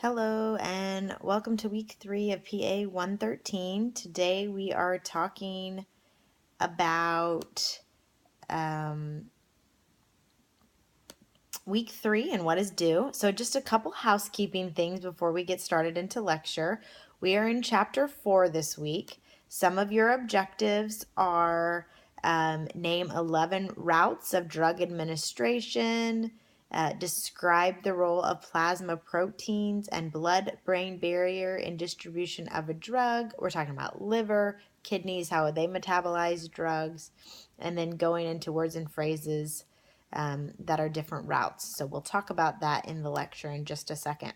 Hello and welcome to week 3 of PA113. Today we are talking about week 3 and what is due. So just a couple housekeeping things before we get started into lecture. We are in chapter 4 this week. Some of your objectives are name 11 routes of drug administration, describe the role of plasma proteins and blood-brain barrier in distribution of a drug. We're talking about liver, kidneys, how they metabolize drugs, and then going into words and phrases that are different routes. So we'll talk about that in the lecture in just a second.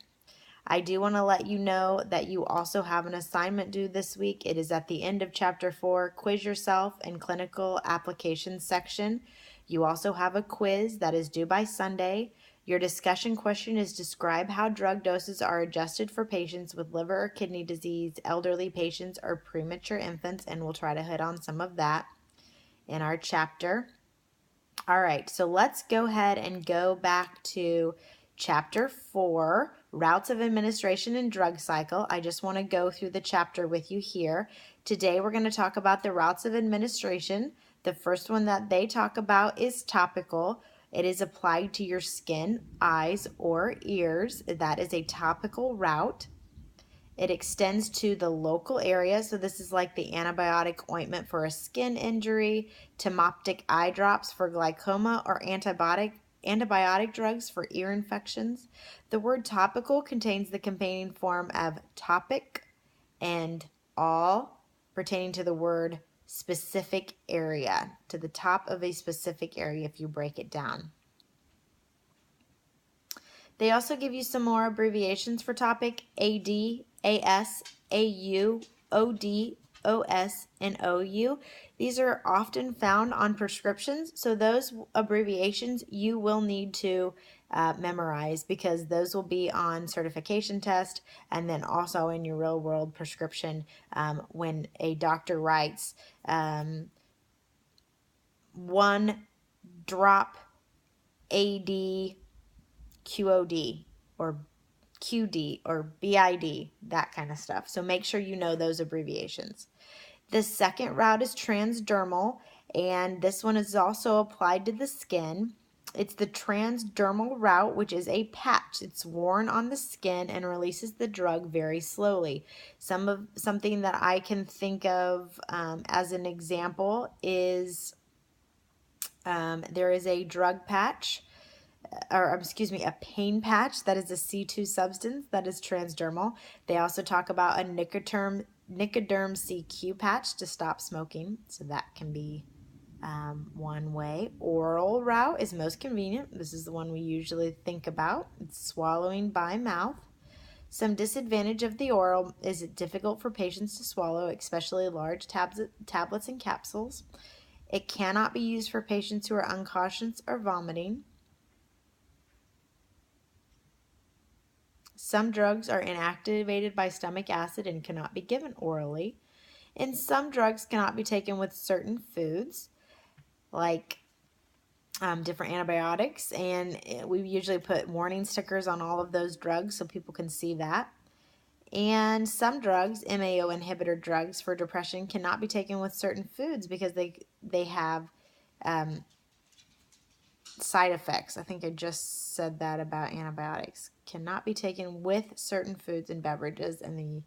I do want to let you know that you also have an assignment due this week. It is at the end of chapter 4, quiz yourself in clinical applications section. You also have a quiz that is due by Sunday. Your discussion question is describe how drug doses are adjusted for patients with liver or kidney disease, elderly patients, or premature infants, and we'll try to hit on some of that in our chapter. All right, so let's go ahead and go back to chapter 4, routes of administration and drug cycle. I just want to go through the chapter with you here. Today we're going to talk about the routes of administration. The first one that they talk about is topical. It is applied to your skin, eyes, or ears. That is a topical route. It extends to the local area, so this is like the antibiotic ointment for a skin injury, Timoptic eye drops for glaucoma, or antibiotic drugs for ear infections. The word topical contains the companion form of topic and all, pertaining to the word specific area, to the top of a specific area if you break it down. They also give you some more abbreviations for topic: AD, AS, AU, OD, OS, and OU. These are often found on prescriptions, so those abbreviations you will need to memorize because those will be on certification test and then also in your real world prescription when a doctor writes 1 drop AD QOD or QD or BID, that kind of stuff. So make sure you know those abbreviations. The second route is transdermal, and this one is also applied to the skin. It's the transdermal route, which is a patch. It's worn on the skin and releases the drug very slowly. Something that I can think of as an example is there is a drug patch, a pain patch that is a C2 substance that is transdermal. They also talk about a Nicoderm CQ patch to stop smoking, so that can be one way. Oral route is most convenient. This is the one we usually think about. It's swallowing by mouth. Some disadvantage of the oral is it's difficult for patients to swallow, especially large tablets and capsules. It cannot be used for patients who are unconscious or vomiting. Some drugs are inactivated by stomach acid and cannot be given orally. And some drugs cannot be taken with certain foods, like different antibiotics. And we usually put warning stickers on all of those drugs so people can see that. And some drugs, MAO inhibitor drugs for depression, cannot be taken with certain foods because they have side effects. I think I just said that about antibiotics. Cannot be taken with certain foods and beverages, and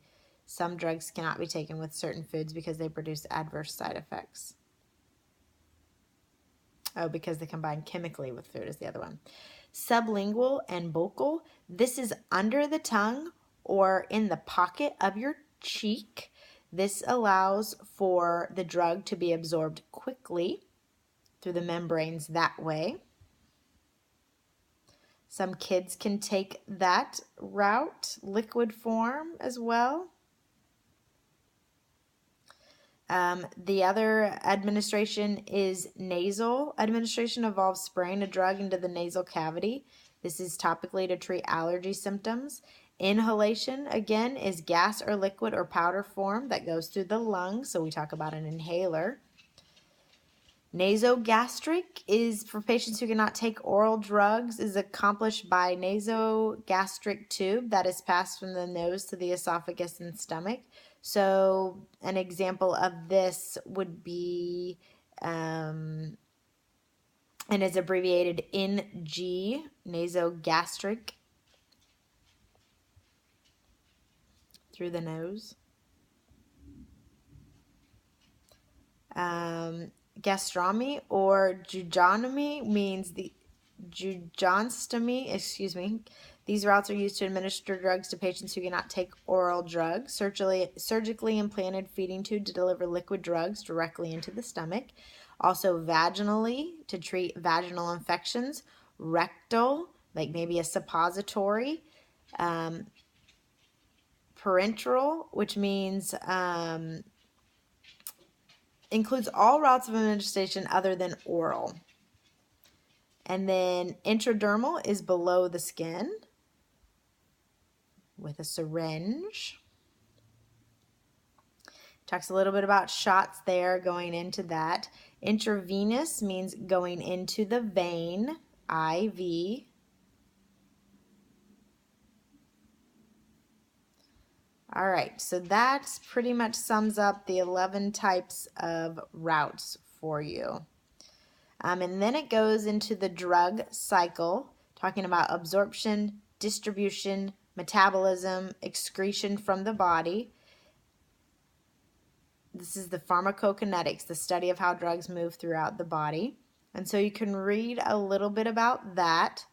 some drugs cannot be taken with certain foods because they produce adverse side effects. Oh, because they combine chemically with food is the other one. Sublingual and buccal. This is under the tongue or in the pocket of your cheek. This allows for the drug to be absorbed quickly through the membranes that way. Some kids can take that route, liquid form as well. The other administration is nasal. Administration involves spraying a drug into the nasal cavity. This is topically to treat allergy symptoms. Inhalation, again, is gas or liquid or powder form that goes through the lungs, so we talk about an inhaler. Nasogastric is for patients who cannot take oral drugs, is accomplished by nasogastric tube that is passed from the nose to the esophagus and stomach. So an example of this would be, and is abbreviated NG, nasogastric, through the nose. Gastronomy or jugonomy means the jugostomy, These routes are used to administer drugs to patients who cannot take oral drugs. Surgically implanted feeding tube to deliver liquid drugs directly into the stomach. Also vaginally to treat vaginal infections. Rectal, like maybe a suppository. Parenteral, which means includes all routes of administration other than oral. And then intradermal is below the skin with a syringe. Talks a little bit about shots there going into that. Intravenous means going into the vein, IV. All right, so that pretty much sums up the 11 types of routes for you. And then it goes into the drug cycle, talking about absorption, distribution, metabolism, excretion from the body. This is the pharmacokinetics, the study of how drugs move throughout the body. And so you can read a little bit about that.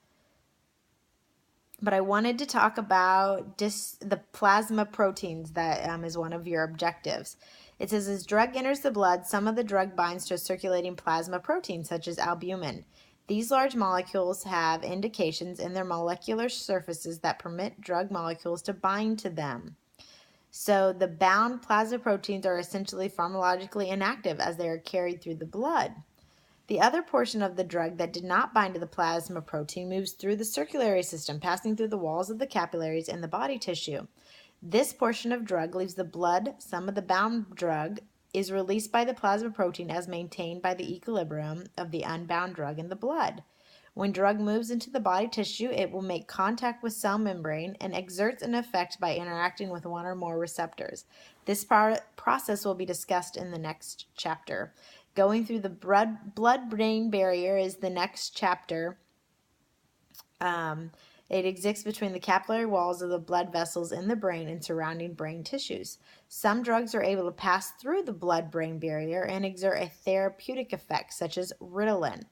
But I wanted to talk about the plasma proteins. That is one of your objectives. It says, as drug enters the blood, some of the drug binds to a circulating plasma protein, such as albumin. These large molecules have indications in their molecular surfaces that permit drug molecules to bind to them. So the bound plasma proteins are essentially pharmacologically inactive as they are carried through the blood. The other portion of the drug that did not bind to the plasma protein moves through the circulatory system, passing through the walls of the capillaries and the body tissue. This portion of drug leaves the blood. Some of the bound drug is released by the plasma protein as maintained by the equilibrium of the unbound drug in the blood. When drug moves into the body tissue, it will make contact with cell membrane and exerts an effect by interacting with one or more receptors. This process will be discussed in the next chapter. Going through the blood-brain barrier is the next chapter. It exists between the capillary walls of the blood vessels in the brain and surrounding brain tissues. Some drugs are able to pass through the blood-brain barrier and exert a therapeutic effect, such as Ritalin.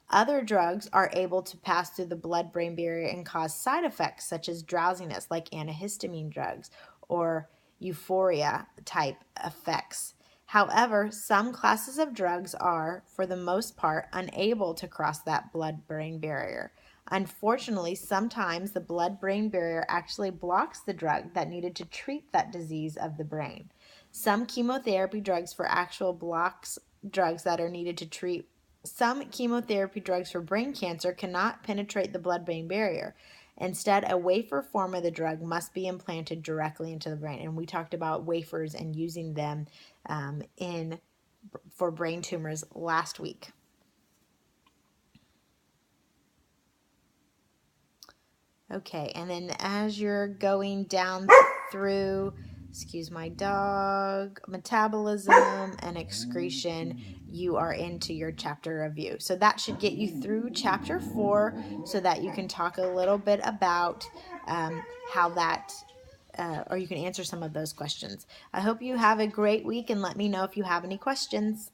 Other drugs are able to pass through the blood-brain barrier and cause side effects, such as drowsiness, like antihistamine drugs, or euphoria-type effects. However, some classes of drugs are, for the most part, unable to cross that blood-brain barrier. Unfortunately, sometimes the blood-brain barrier actually blocks the drug that needed to treat that disease of the brain. Some chemotherapy drugs that are needed to treat some chemotherapy drugs for brain cancer cannot penetrate the blood-brain barrier. Instead, a wafer form of the drug must be implanted directly into the brain. And we talked about wafers and using them for brain tumors last week. Okay, and then as you're going down through, excuse my dog, metabolism and excretion, you are into your chapter review. So that should get you through chapter 4 so that you can talk a little bit about how that, or you can answer some of those questions. I hope you have a great week and let me know if you have any questions.